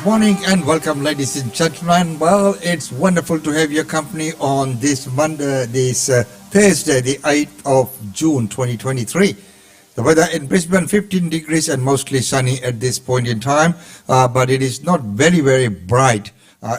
Morning and welcome, ladies and gentlemen. Well, it's wonderful to have your company on this Monday, Thursday, the 8th of June 2023. The weather in Brisbane, 15 degrees and mostly sunny at this point in time, but it is not very, very bright.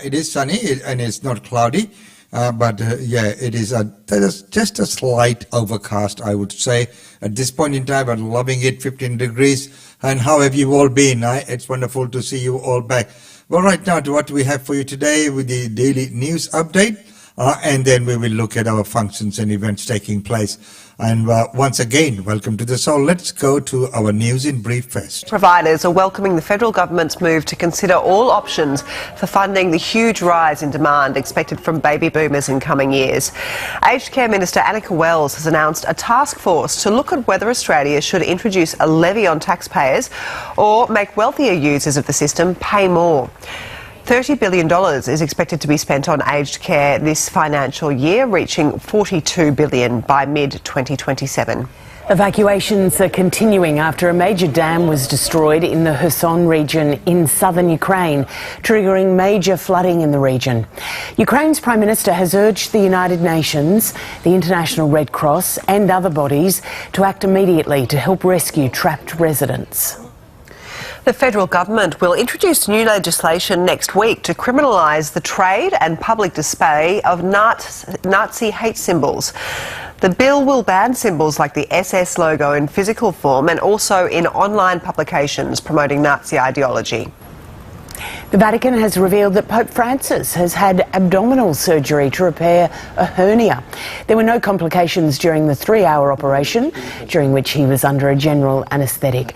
It is sunny and it's not cloudy, it is just a slight overcast, I would say. At this point in time, I'm loving it, 15 degrees. And how have you all been? It's wonderful to see you all back. Well, right now to what we have for you today with the daily news update, and then we will look at our functions and events taking place. And once again, welcome to the show. Let's go to our news in brief first. Providers are welcoming the federal government's move to consider all options for funding the huge rise in demand expected from baby boomers in coming years. Aged Care Minister Annika Wells has announced a task force to look at whether Australia should introduce a levy on taxpayers or make wealthier users of the system pay more. $30 billion is expected to be spent on aged care this financial year, reaching $42 billion by mid-2027. Evacuations are continuing after a major dam was destroyed in the Kherson region in southern Ukraine, triggering major flooding in the region. Ukraine's Prime Minister has urged the United Nations, the International Red Cross and other bodies to act immediately to help rescue trapped residents. The federal government will introduce new legislation next week to criminalise the trade and public display of Nazi hate symbols. The bill will ban symbols like the SS logo in physical form and also in online publications promoting Nazi ideology. The Vatican has revealed that Pope Francis has had abdominal surgery to repair a hernia. There were no complications during the 3-hour operation, during which he was under a general anaesthetic.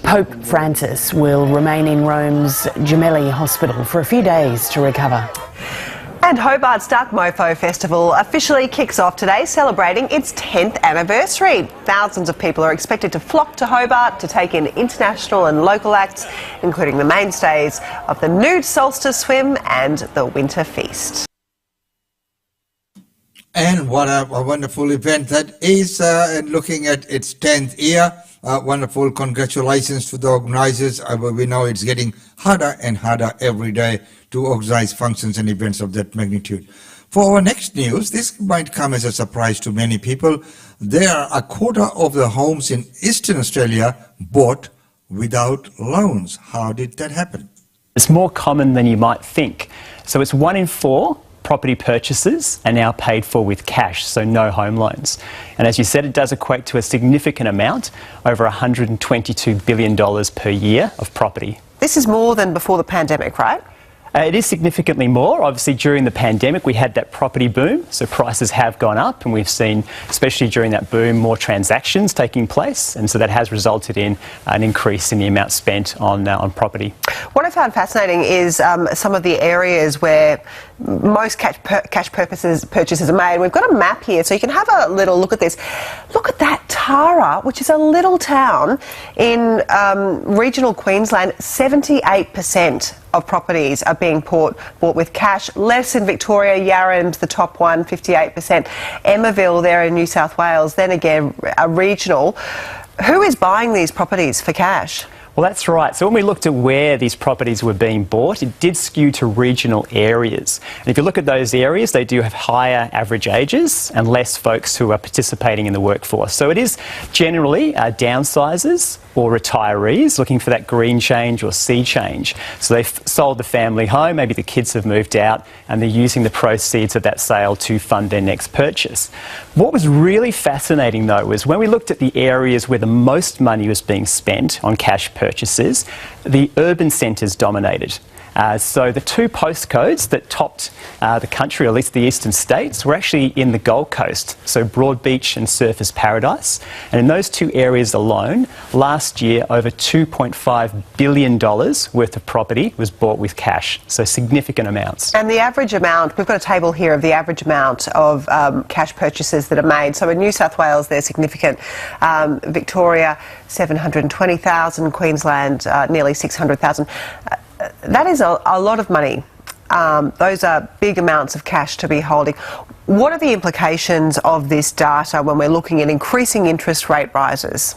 Pope Francis will remain in Rome's Gemelli Hospital for a few days to recover. And Hobart's Dark Mofo Festival officially kicks off today, celebrating its 10th anniversary. Thousands of people are expected to flock to Hobart to take in international and local acts, including the mainstays of the Nude Solstice Swim and the Winter Feast. And what a wonderful event that is, looking at its 10th year. Wonderful congratulations to the organisers. We know it's getting harder and harder every day to organise functions and events of that magnitude. For our next news, this might come as a surprise to many people. There are a quarter of the homes in Eastern Australia bought without loans. How did that happen? It's more common than you might think. So it's 1 in 4 property purchases are now paid for with cash, so no home loans. And as you said, it does equate to a significant amount, over $122 billion per year of property. This is more than before the pandemic, right? It is significantly more. Obviously, during the pandemic, we had that property boom, so prices have gone up, and we've seen, especially during that boom, more transactions taking place, and so that has resulted in an increase in the amount spent on property. What I found fascinating is some of the areas where most cash purchases are made. We've got a map here, so you can have a little look at this. Look at that, Tara, which is a little town in regional Queensland. 78% of properties are being bought with cash. Less in Victoria. Yarram's the top one, 58%. Emmaville there in New South Wales. Then again, a regional. Who is buying these properties for cash? Well, that's right. So when we looked at where these properties were being bought, it did skew to regional areas. And if you look at those areas, they do have higher average ages and less folks who are participating in the workforce. So it is generally downsizers or retirees looking for that green change or sea change. So they've sold the family home, maybe the kids have moved out, and they're using the proceeds of that sale to fund their next purchase. What was really fascinating, though, was when we looked at the areas where the most money was being spent on cash purchases, the urban centres dominated. So the 2 postcodes that topped the country, or at least the eastern states, were actually in the Gold Coast, so Broadbeach and Surfers Paradise. And in those 2 areas alone, last year over $2.5 billion worth of property was bought with cash, so significant amounts. And the average amount, we've got a table here of the average amount of cash purchases that are made. So in New South Wales, they're significant. Victoria, 720,000, Queensland, nearly 600,000. That is a lot of money. Those are big amounts of cash to be holding. What are the implications of this data when we're looking at increasing interest rate rises?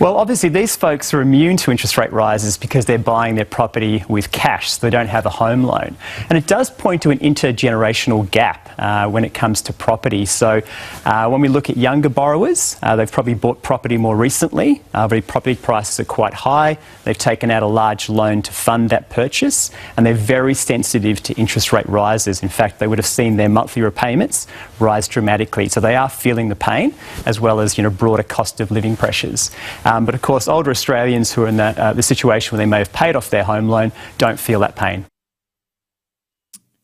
Well, obviously these folks are immune to interest rate rises because they're buying their property with cash, so they don't have a home loan. And it does point to an intergenerational gap when it comes to property. So when we look at younger borrowers, they've probably bought property more recently, but property prices are quite high. They've taken out a large loan to fund that purchase, and they're very sensitive to interest rate rises. In fact, they would have seen their monthly repayments rise dramatically. So they are feeling the pain, as well as broader cost of living pressures. But of course, older Australians who are in the situation where they may have paid off their home loan don't feel that pain.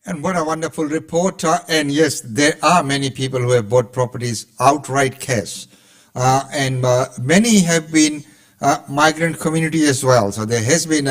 And what a wonderful report. And yes, there are many people who have bought properties outright cash. And many have been migrant community as well. So there has been,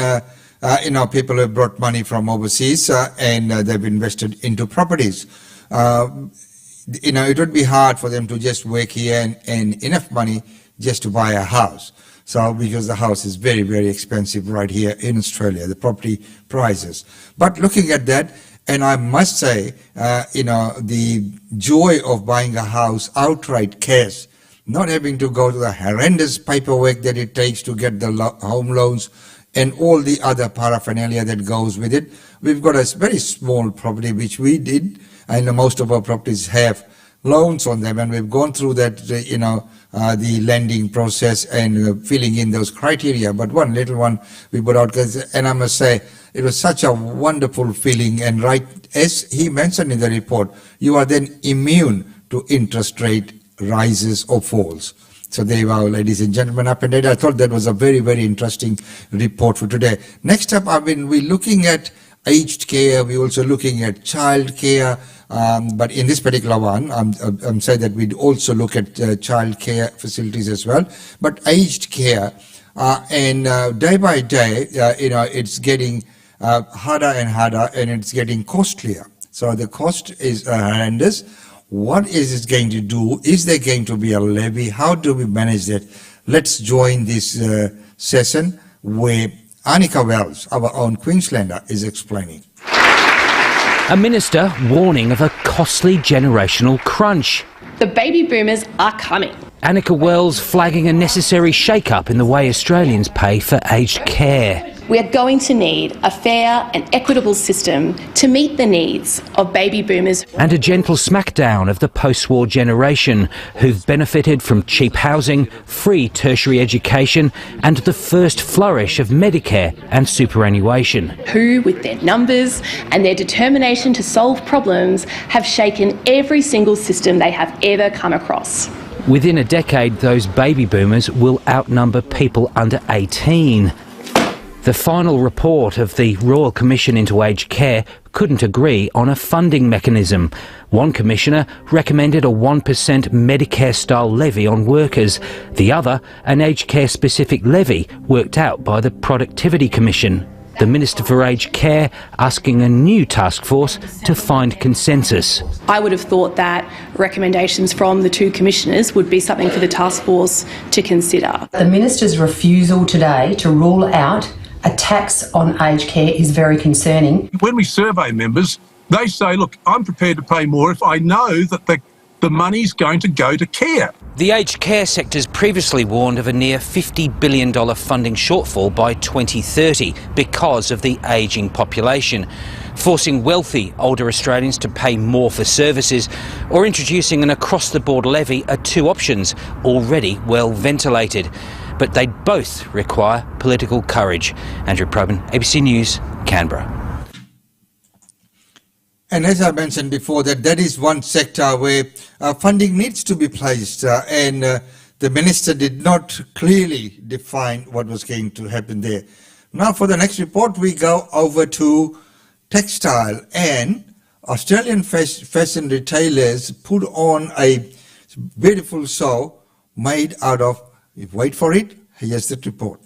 people who have brought money from overseas and they've invested into properties. It would be hard for them to just work here and enough money just to buy a house. So because the house is very, very expensive right here in Australia, the property prices. But looking at that, and I must say, the joy of buying a house outright cash, not having to go to the horrendous paperwork that it takes to get the home loans and all the other paraphernalia that goes with it. We've got a very small property which we did. I know most of our properties have loans on them, and we've gone through that, the lending process and filling in those criteria. But one little one we put out, and I must say, it was such a wonderful feeling. And right as he mentioned in the report, you are then immune to interest rate rises or falls. So there you are, ladies and gentlemen, up and down. I thought that was a very, very interesting report for today. Next up, we're looking at aged care. We're also looking at child care. But in this particular one, I'm saying that we'd also look at child care facilities as well. But aged care, and day by day, it's getting harder and harder, and it's getting costlier. So the cost is horrendous. What is it going to do? Is there going to be a levy? How do we manage that? Let's join this session where Annika Wells, our own Queenslander, is explaining. A minister warning of a costly generational crunch. The baby boomers are coming. Annika Wells flagging a necessary shake-up in the way Australians pay for aged care. We are going to need a fair and equitable system to meet the needs of baby boomers. And a gentle smackdown of the post-war generation who've benefited from cheap housing, free tertiary education and the first flourish of Medicare and superannuation. Who, with their numbers and their determination to solve problems, have shaken every single system they have ever come across. Within a decade, those baby boomers will outnumber people under 18. The final report of the Royal Commission into Aged Care couldn't agree on a funding mechanism. One commissioner recommended a 1% Medicare-style levy on workers. The other, an aged care-specific levy worked out by the Productivity Commission. The Minister for Aged Care asking a new task force to find consensus. I would have thought that recommendations from the two commissioners would be something for the task force to consider. The Minister's refusal today to rule out a tax on aged care is very concerning. When we survey members, they say, look, I'm prepared to pay more if I know that the money's going to go to care. The aged care sector's previously warned of a near $50 billion funding shortfall by 2030 because of the ageing population. Forcing wealthy older Australians to pay more for services or introducing an across-the-board levy are two options already well ventilated. But they both require political courage. Andrew Probyn, ABC News, Canberra. And as I mentioned before, that is one sector where funding needs to be placed, and the minister did not clearly define what was going to happen there. Now for the next report, we go over to textile, and Australian fashion retailers put on a beautiful show made out of, wait for it, here's the report.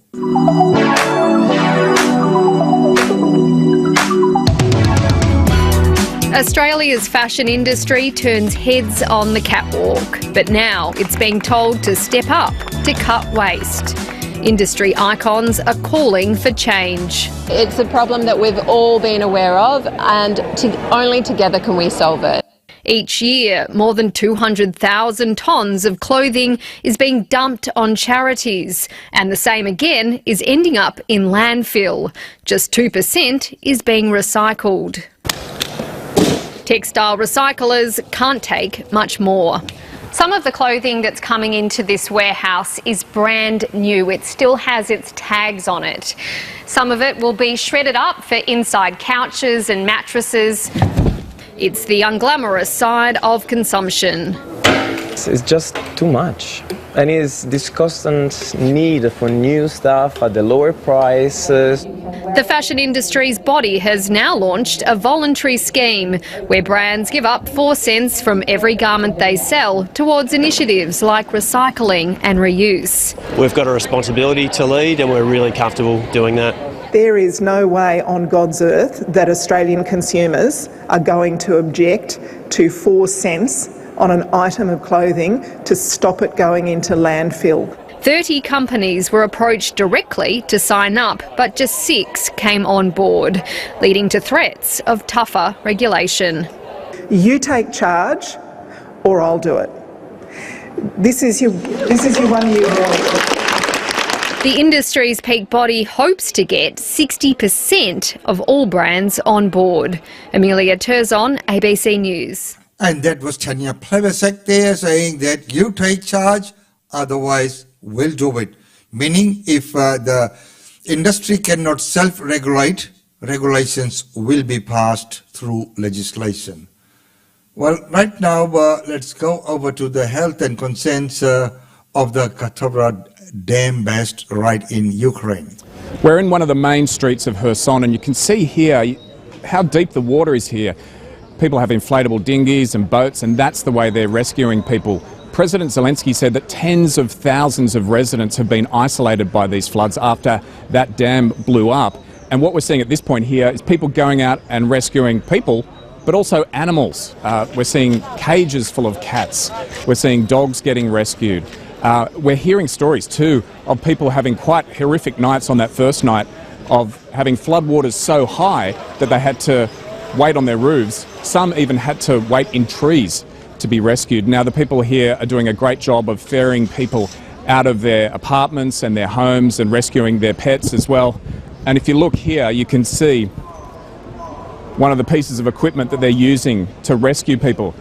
Australia's fashion industry turns heads on the catwalk, but now it's being told to step up to cut waste. Industry icons are calling for change. It's a problem that we've all been aware of, and only together can we solve it. Each year, more than 200,000 tonnes of clothing is being dumped on charities, and the same again is ending up in landfill. Just 2% is being recycled. Textile recyclers can't take much more. Some of the clothing that's coming into this warehouse is brand new. It still has its tags on it. Some of it will be shredded up for inside couches and mattresses. It's the unglamorous side of consumption. It's just too much. And it's this constant need for new stuff at the lower prices. The fashion industry's body has now launched a voluntary scheme where brands give up 4 cents from every garment they sell towards initiatives like recycling and reuse. We've got a responsibility to lead and we're really comfortable doing that. There is no way on God's earth that Australian consumers are going to object to 4 cents on an item of clothing to stop it going into landfill. 30 companies were approached directly to sign up, but just 6 came on board, leading to threats of tougher regulation. You take charge or I'll do it. This is your 1 year warning. The industry's peak body hopes to get 60% of all brands on board. Amelia Terzon, ABC News. And that was Tanya Plevesek there saying that you take charge, otherwise we'll do it. Meaning if the industry cannot self-regulate, regulations will be passed through legislation. Well, right now, let's go over to the health and concerns of the Khatavra Dam burst right in Ukraine. We're in one of the main streets of Kherson, and you can see here how deep the water is here. People have inflatable dinghies and boats, and that's the way they're rescuing people. President Zelensky said that tens of thousands of residents have been isolated by these floods after that dam blew up. And what we're seeing at this point here is people going out and rescuing people, but also animals. We're seeing cages full of cats. We're seeing dogs getting rescued. We're hearing stories too of people having quite horrific nights on that first night of having floodwaters so high that they had to wait on their roofs. Some even had to wait in trees to be rescued. Now the people here are doing a great job of ferrying people out of their apartments and their homes and rescuing their pets as well. And if you look here, you can see one of the pieces of equipment that they're using to rescue people.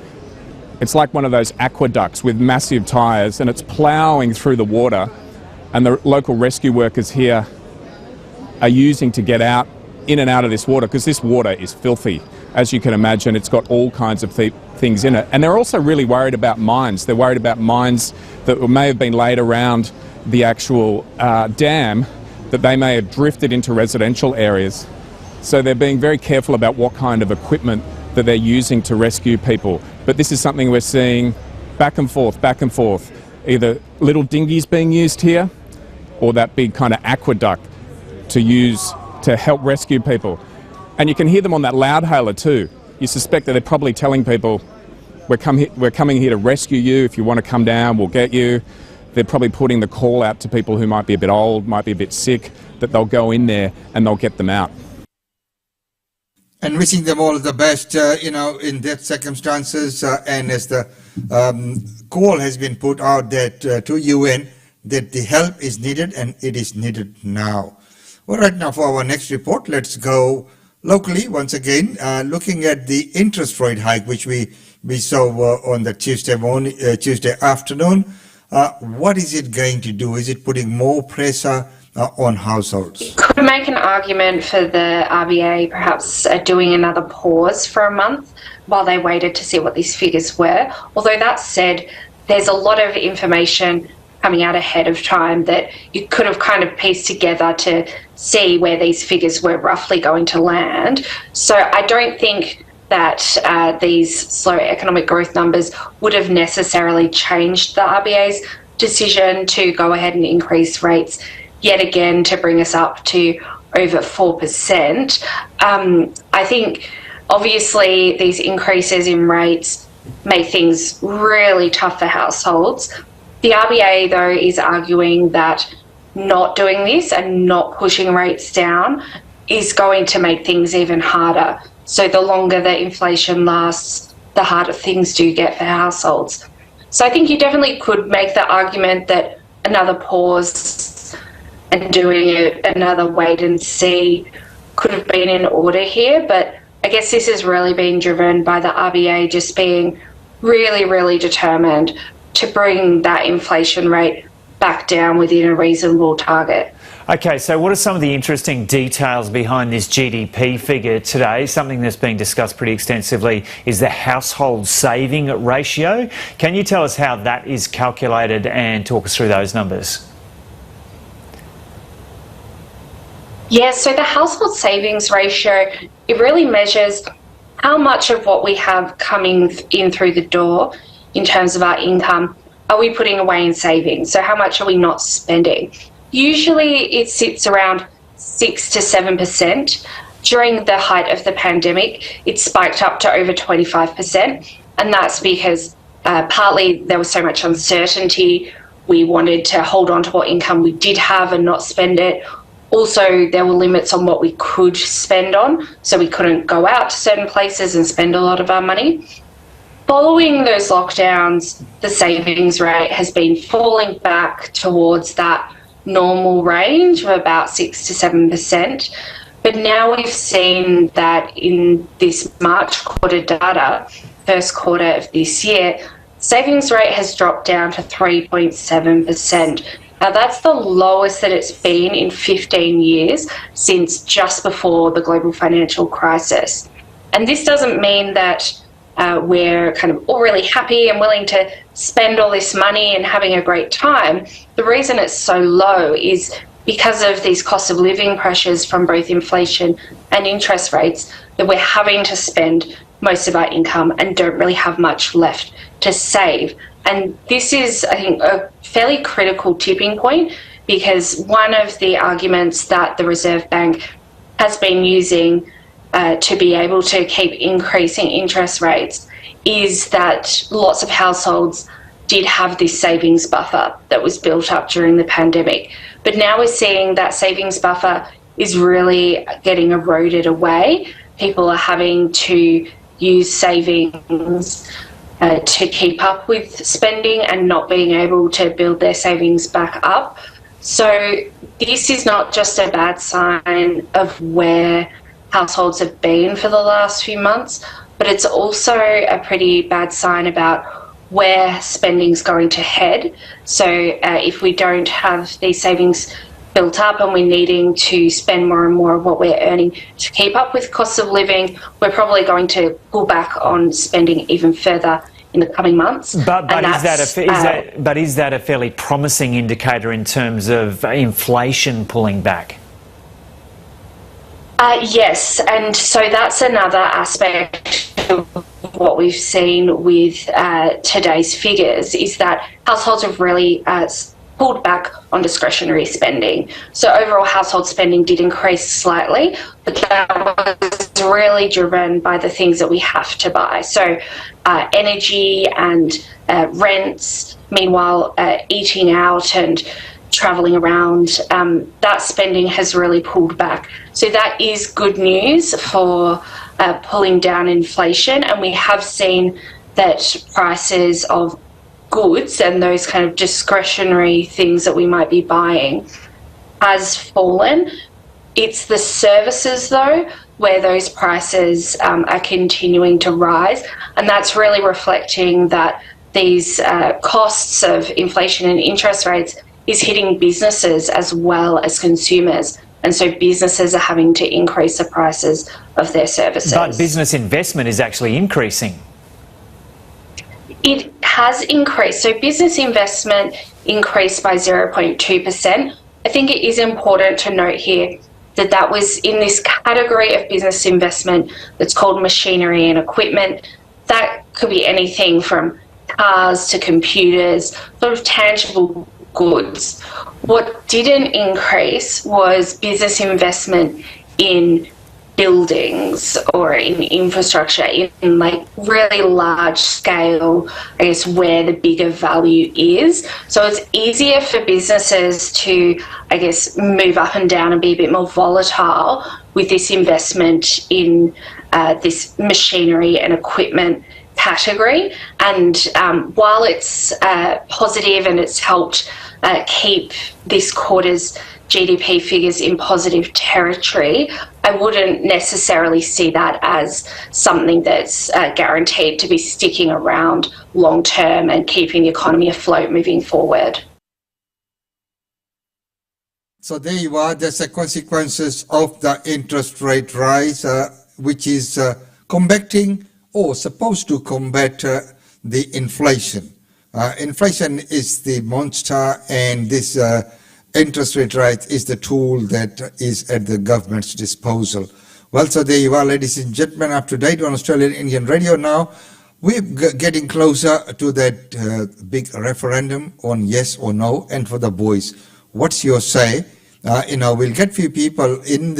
It's like one of those aqueducts with massive tyres, and it's ploughing through the water, and the local rescue workers here are using to get out in and out of this water, because this water is filthy. As you can imagine, it's got all kinds of things in it. And they're also really worried about mines. They're worried about mines that may have been laid around the actual dam, that they may have drifted into residential areas. So they're being very careful about what kind of equipment that they're using to rescue people. But this is something we're seeing back and forth, either little dinghies being used here or that big kind of aqueduct to use to help rescue people. And you can hear them on that loudhailer too. You suspect that they're probably telling people, we're coming here to rescue you. If you want to come down, we'll get you. They're probably putting the call out to people who might be a bit old, might be a bit sick, that they'll go in there and they'll get them out. And wishing them all the best, in that circumstances. And as the call has been put out that to UN that the help is needed, and it is needed now. Well, right now for our next report, let's go locally once again, looking at the interest rate hike which we saw on the Tuesday afternoon. What is it going to do? Is it putting more pressure on households? Could make an argument for the RBA perhaps doing another pause for a month while they waited to see what these figures were. Although that said, there's a lot of information coming out ahead of time that you could have kind of pieced together to see where these figures were roughly going to land. So I don't think that these slow economic growth numbers would have necessarily changed the RBA's decision to go ahead and increase rates yet again to bring us up to over 4%. I think obviously these increases in rates make things really tough for households. The RBA, though, is arguing that not doing this and not pushing rates down is going to make things even harder. So the longer the inflation lasts, the harder things do get for households. So I think you definitely could make the argument that another pause and doing another wait and see could have been in order here, but I guess this has really been driven by the RBA just being really, really determined to bring that inflation rate back down within a reasonable target. Okay, so what are some of the interesting details behind this GDP figure today? Something that's being discussed pretty extensively is the household saving ratio. Can you tell us how that is calculated and talk us through those numbers? Yeah, so the household savings ratio, it really measures how much of what we have coming in through the door in terms of our income are we putting away in savings? So how much are we not spending? Usually it sits around 6 to 7%. During the height of the pandemic, it spiked up to over 25%. And that's because partly there was so much uncertainty. We wanted to hold on to what income we did have and not spend it. Also, there were limits on what we could spend on, so we couldn't go out to certain places and spend a lot of our money. Following those lockdowns, the savings rate has been falling back towards that normal range of about 6 to 7%. But now we've seen that in this March quarter data, first quarter of this year, savings rate has dropped down to 3.7%. Now that's the lowest that it's been in 15 years since just before the global financial crisis. And this doesn't mean that we're kind of all really happy and willing to spend all this money and having a great time. The reason it's so low is because of these cost of living pressures from both inflation and interest rates, that we're having to spend most of our income and don't really have much left to save. And this is, I think, a fairly critical tipping point, because one of the arguments that the Reserve Bank has been using to be able to keep increasing interest rates is that lots of households did have this savings buffer that was built up during the pandemic. But now we're seeing that savings buffer is really getting eroded away. People are having to use savings to keep up with spending and not being able to build their savings back up. So this is not just a bad sign of where households have been for the last few months, but it's also a pretty bad sign about where spending's going to head. So if we don't have these savings built up and we're needing to spend more and more of what we're earning to keep up with costs of living, we're probably going to pull back on spending even further in the coming months. But is that a fairly promising indicator in terms of inflation pulling back? Yes, and so that's another aspect of what we've seen with today's figures, is that households have really pulled back on discretionary spending. So overall household spending did increase slightly, but that was really driven by the things that we have to buy. So energy and rents, meanwhile eating out and travelling around, that spending has really pulled back. So that is good news for pulling down inflation, and we have seen that prices of goods and those kind of discretionary things that we might be buying has fallen. It's the services, though, where those prices are continuing to rise, and that's really reflecting that these costs of inflation and interest rates is hitting businesses as well as consumers. And so businesses are having to increase the prices of their services. But business investment is actually increasing. It has increased. So business investment increased by 0.2%. I think it is important to note here that that was in this category of business investment that's called machinery and equipment. That could be anything from cars to computers, sort of tangible goods. What didn't increase was business investment in buildings or in infrastructure, in like really large scale, I guess, where the bigger value is. So it's easier for businesses to, I guess, move up and down and be a bit more volatile with this investment in this machinery and equipment category. And while it's positive and it's helped keep this quarter's GDP figures in positive territory, I wouldn't necessarily see that as something that's guaranteed to be sticking around long term and keeping the economy afloat moving forward. So there you are. There's the consequences of the interest rate rise, which is combating or supposed to combat the inflation. Inflation is the monster, and this interest rate rise is the tool that is at the government's disposal. Well, so there you are, ladies and gentlemen, up to date on Australian Indian Radio now. We're getting closer to that big referendum on yes or no, and for the boys, what's your say? We'll get few people in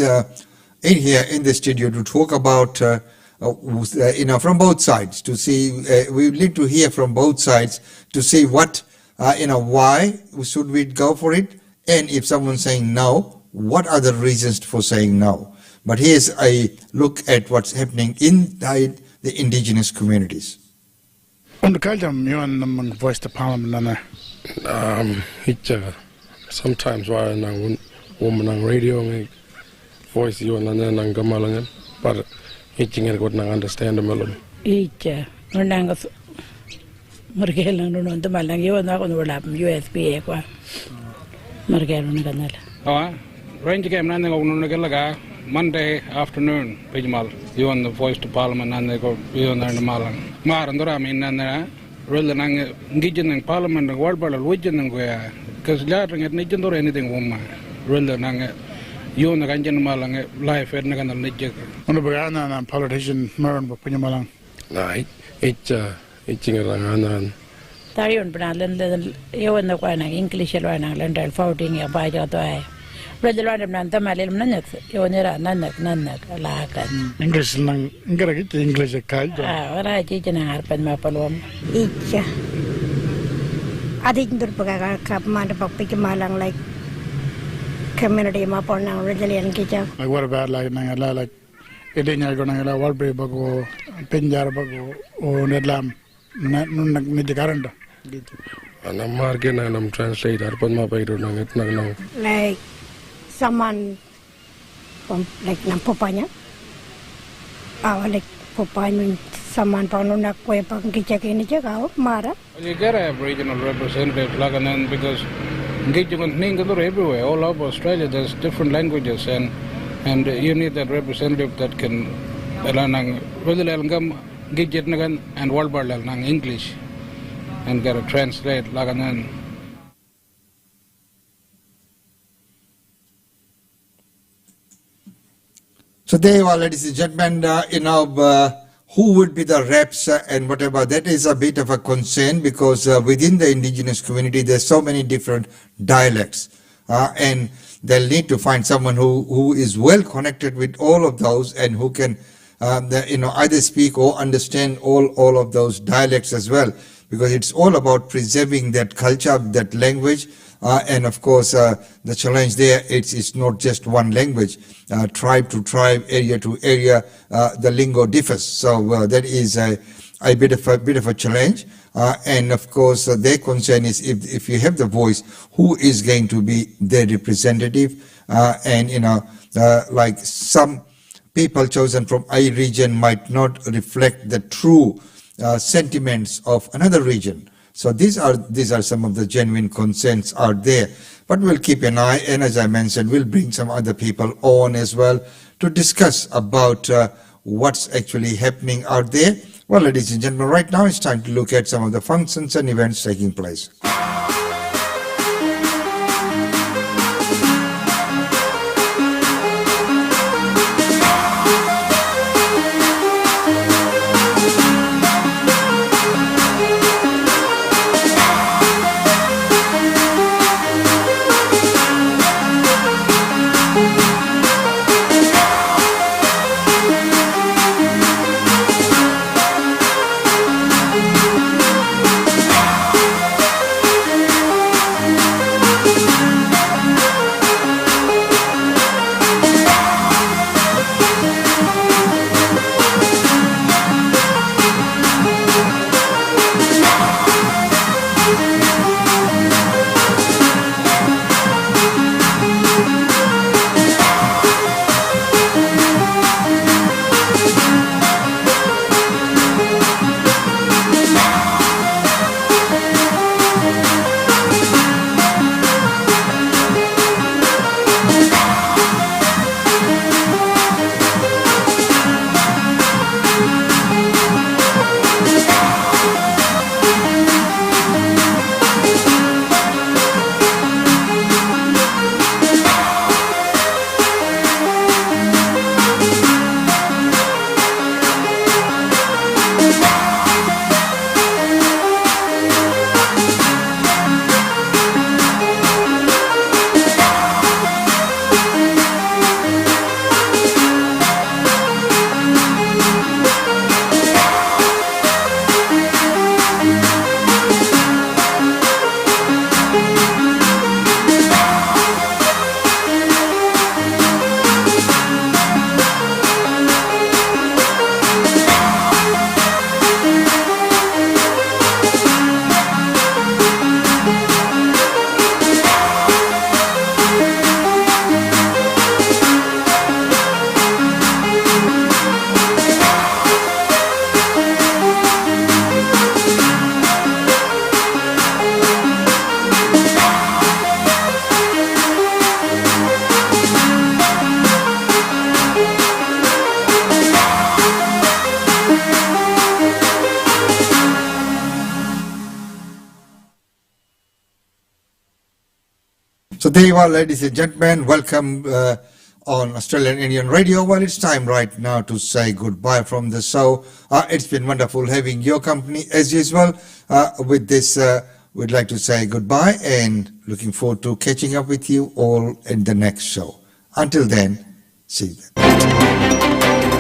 here in the studio to talk about, from both sides to see. We need to hear from both sides to see what, why should we go for it, and if someone's saying no, what are the reasons for saying no? But here's a look at what's happening inside the indigenous communities. Sometimes while I'm woman on radio, voice you and then I'm gamalang, but eating it would not understand the melon. Each Nanga Margelan on the Malang, you are not going to lap USB. Margelan Ganel. Oh, range came running on Nagalaga Monday afternoon, Pijmal. You on the voice to Parliament and they go beyond the Malang. Marandra, mean, and rather than engaging in Parliament and World Battle, Wigan and where. Because later at Nijan or anything woman, rather than you and the Ganjan Malang life at Nagan and Nijak. On the Bagana and politician Maran Pinimalang. Right, it's eating a langan. Tarion Brandon, you and the one English and I'll forwarding a bite out the eye. Rather than Nantamalim Nanak, you never Nanak, Lakan. English lang, get English a kite. What I teach in a harpen mapalom. Each. I didn't do Malang like community map or now Resilient Kitchen. Like what about like Nangala, like Edina Gonala, Walbury Bago, Pinjar Bago, or Nedlam, Nijagaranda. And I'm marking and I'm translating. I put my way to know. Like someone from like Nampopanya. Like Popanya. Someone found on a quay pang kitchen in the Mara. You gotta have regional representatives like and because engagement everywhere, all over Australia there's different languages and you need that representative that can and world English and gotta translate like and So there you are, ladies and gentlemen, who would be the reps and whatever. That is a bit of a concern because within the indigenous community there's so many different dialects and they'll need to find someone who is well connected with all of those and who can either speak or understand all of those dialects as well, because it's all about preserving that culture, that language. And of course, the challenge there, it's not just one language. Tribe to tribe, area to area, the lingo differs. So that is a bit of a challenge. And of course, their concern is if you have the voice, who is going to be their representative? And like some people chosen from a region might not reflect the true sentiments of another region. So these are some of the genuine concerns out there. But we'll keep an eye, and as I mentioned, we'll bring some other people on as well to discuss about what's actually happening out there. Well, ladies and gentlemen, right now it's time to look at some of the functions and events taking place. There you are, ladies and gentlemen. Welcome on Australian Indian Radio. Well, it's time right now to say goodbye from the show. It's been wonderful having your company as usual. With this, we'd like to say goodbye and looking forward to catching up with you all in the next show. Until then, see you then.